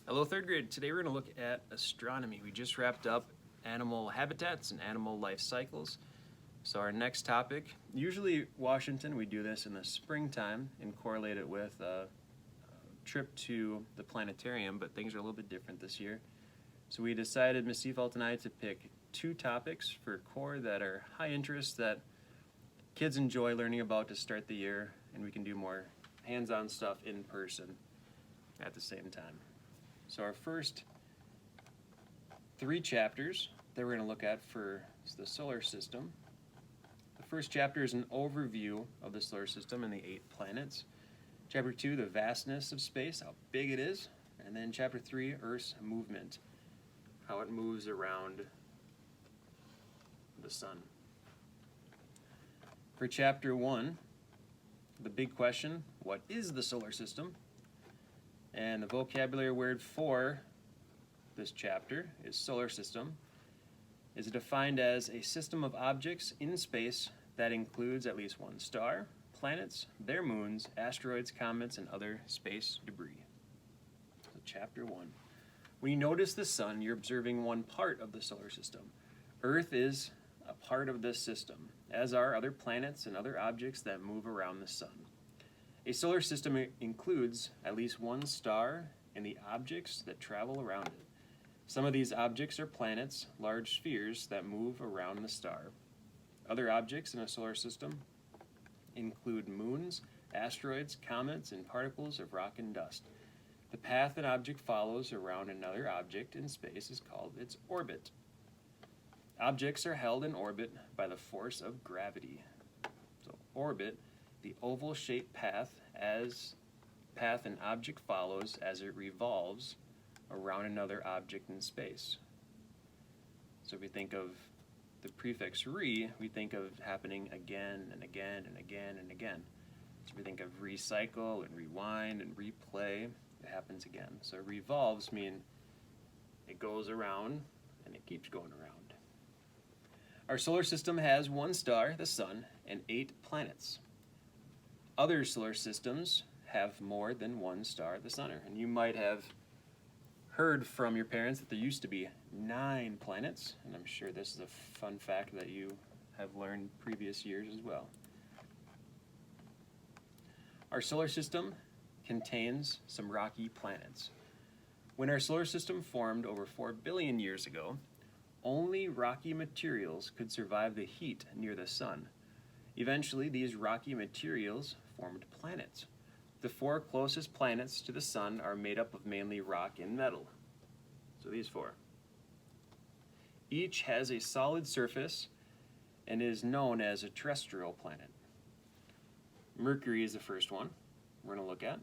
Hello, third grade. Today we're going to look at astronomy. We just wrapped up animal habitats and animal life cycles. So our next topic, usually Washington, we do this in the springtime and correlate it with a trip to the planetarium, but things are a little bit different this year. So we decided, Ms. Seafault and I, to pick two topics for core that are high interest, that kids enjoy learning about to start the year, and we can do more hands-on stuff in person at the same time. So our first three chapters that we're going to look at for the solar system. The first chapter is an overview of the solar system and the 8 planets. Chapter 2, the vastness of space, how big it is. And then chapter 3, Earth's movement, how it moves around the sun. For chapter 1, the big question, what is the solar system? And the vocabulary word for this chapter is solar system. Is defined as a system of objects in space that includes at least one star, planets, their moons, asteroids, comets, and other space debris. So chapter 1. When you notice the sun, you're observing one part of the solar system. Earth is a part of this system, as are other planets and other objects that move around the sun. A solar system includes at least one star and the objects that travel around it. Some of these objects are planets, large spheres that move around the star. Other objects in a solar system include moons, asteroids, comets, and particles of rock and dust. The path an object follows around another object in space is called its orbit. Objects are held in orbit by the force of gravity. So orbit, the oval-shaped path an object follows as it revolves around another object in space. So if we think of the prefix re, we think of happening again and again and again and again. So we think of recycle and rewind and replay, it happens again. So revolves mean it goes around and it keeps going around. Our solar system has one star, the sun, and 8 planets. Other solar systems have more than one star, the sun. And you might have heard from your parents that there used to be 9 planets, and I'm sure this is a fun fact that you have learned previous years as well. Our solar system contains some rocky planets. When our solar system formed over 4 billion years ago, only rocky materials could survive the heat near the sun. Eventually, these rocky materials formed planets. The 4 closest planets to the sun are made up of mainly rock and metal. So these 4. Each has a solid surface and is known as a terrestrial planet. Mercury is the first one we're going to look at.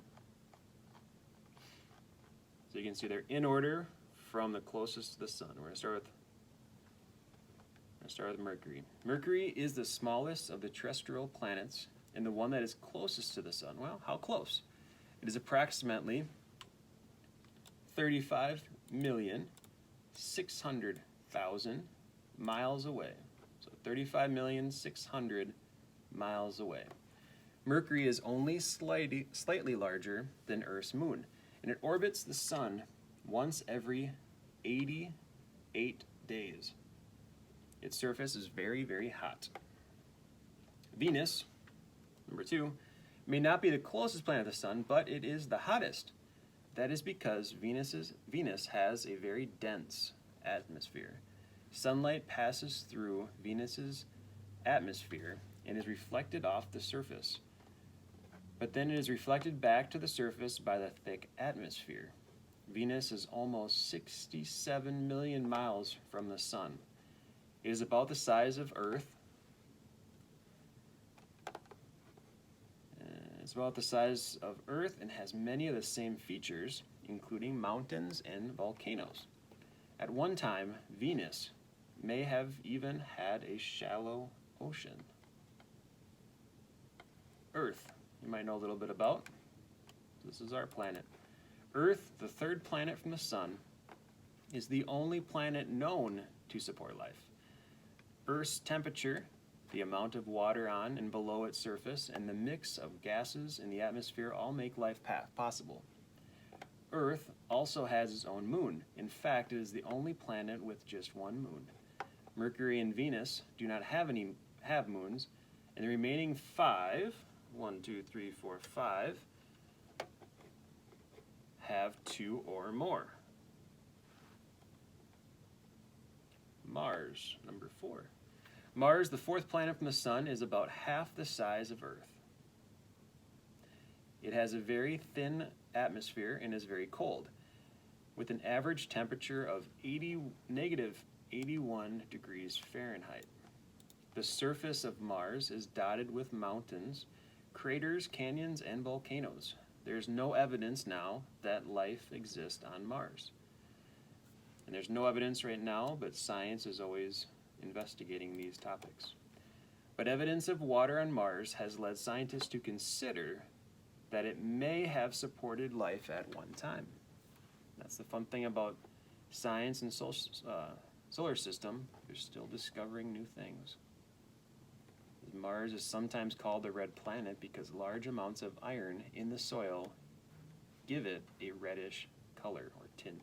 So you can see they're in order from the closest to the sun. We're going to start with Mercury. Mercury is the smallest of the terrestrial planets and the one that is closest to the sun. Well, how close? It is approximately 35,600,000 miles away. So 35,600,000 miles away. Mercury is only slightly larger than Earth's moon, and it orbits the sun once every 88 days. Its surface is very, very hot. Venus, number 2, may not be the closest planet to the sun, but it is the hottest. That is because Venus has a very dense atmosphere. Sunlight passes through Venus's atmosphere and is reflected off the surface. But then it is reflected back to the surface by the thick atmosphere. Venus is almost 67 million miles from the sun. It is about the size of Earth. It's about the size of Earth and has many of the same features, including mountains and volcanoes. At one time, Venus may have even had a shallow ocean. Earth, you might know a little bit about. This is our planet. Earth, the 3rd planet from the sun, is the only planet known to support life. Earth's temperature, the amount of water on and below its surface, and the mix of gases in the atmosphere all make life possible. Earth also has its own moon. In fact, it is the only planet with just one moon. Mercury and Venus do not have moons, and the remaining 5, 1, 2, 3, 4, 5, have 2 or more. Mars, number 4. Mars, the 4th planet from the Sun, is about half the size of Earth. It has a very thin atmosphere and is very cold, with an average temperature of negative 81 degrees Fahrenheit. The surface of Mars is dotted with mountains, craters, canyons, and volcanoes. There's no evidence now that life exists on Mars. And there's no evidence right now, but science is always investigating these topics. But evidence of water on Mars has led scientists to consider that it may have supported life at one time. That's the fun thing about science and solar system. They're still discovering new things. Mars is sometimes called the red planet because large amounts of iron in the soil give it a reddish color or tint.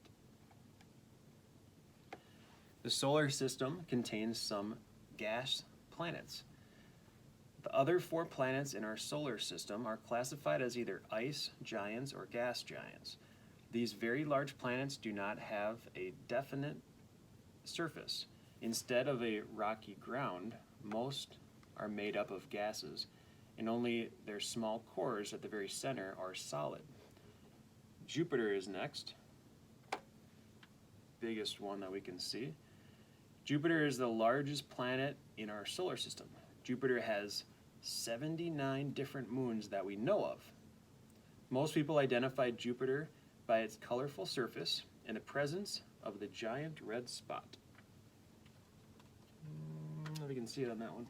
The solar system contains some gas planets. The other 4 planets in our solar system are classified as either ice giants or gas giants. These very large planets do not have a definite surface. Instead of a rocky ground, most are made up of gases, and only their small cores at the very center are solid. Jupiter is next, biggest one that we can see. Jupiter is the largest planet in our solar system. Jupiter has 79 different moons that we know of. Most people identify Jupiter by its colorful surface and the presence of the giant red spot. We can see it on that one.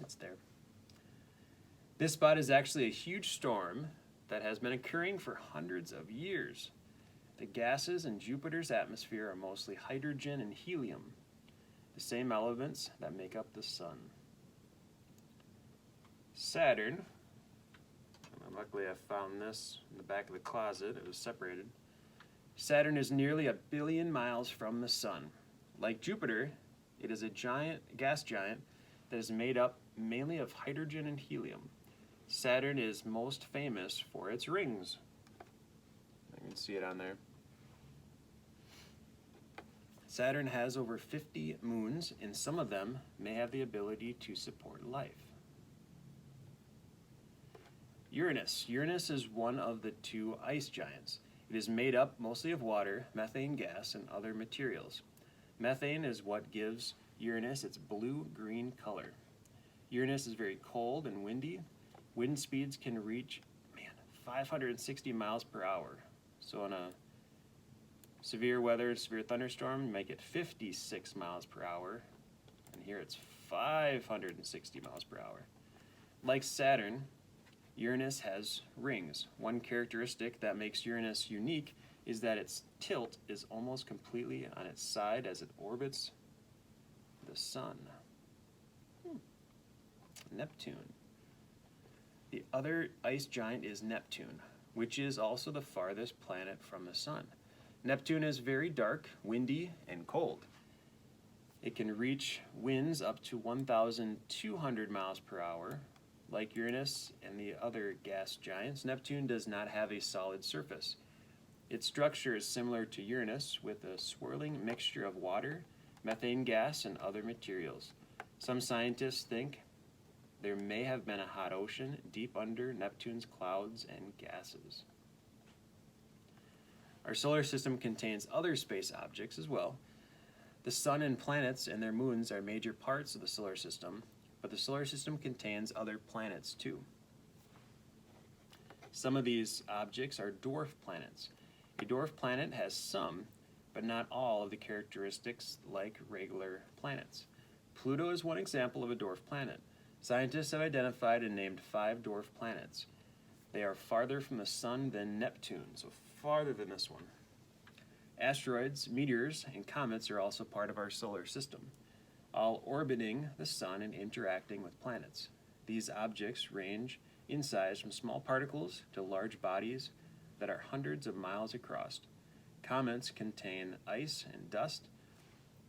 It's there. This spot is actually a huge storm that has been occurring for hundreds of years. The gases in Jupiter's atmosphere are mostly hydrogen and helium, the same elements that make up the sun. Saturn, luckily I found this in the back of the closet, it was separated. Saturn is nearly 1 billion miles from the sun. Like Jupiter, it is a gas giant that is made up mainly of hydrogen and helium. Saturn is most famous for its rings. You can see it on there. Saturn has over 50 moons, and some of them may have the ability to support life. Uranus. Uranus is one of the 2 ice giants. It is made up mostly of water, methane gas, and other materials. Methane is what gives Uranus its blue-green color. Uranus is very cold and windy. Wind speeds can reach 560 miles per hour. So in a severe weather, severe thunderstorm, you might get 56 miles per hour. And here it's 560 miles per hour. Like Saturn, Uranus has rings. One characteristic that makes Uranus unique is that its tilt is almost completely on its side as it orbits the sun. Neptune. The other ice giant is Neptune, which is also the farthest planet from the sun. Neptune is very dark, windy, and cold. It can reach winds up to 1,200 miles per hour. Like Uranus and the other gas giants, Neptune does not have a solid surface. Its structure is similar to Uranus, with a swirling mixture of water, methane gas, and other materials. Some scientists think there may have been a hot ocean deep under Neptune's clouds and gases. Our solar system contains other space objects as well. The sun and planets and their moons are major parts of the solar system, but the solar system contains other planets too. Some of these objects are dwarf planets. A dwarf planet has some, but not all of the characteristics like regular planets. Pluto is one example of a dwarf planet. Scientists have identified and named 5 dwarf planets. They are farther from the sun than Neptune, so farther than this one. Asteroids, meteors, and comets are also part of our solar system, all orbiting the sun and interacting with planets. These objects range in size from small particles to large bodies that are hundreds of miles across. Comets contain ice and dust.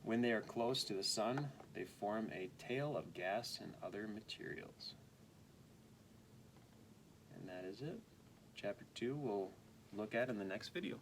When they are close to the sun, they form a tail of gas and other materials. And that is it. Chapter 2 we'll look at in the next video.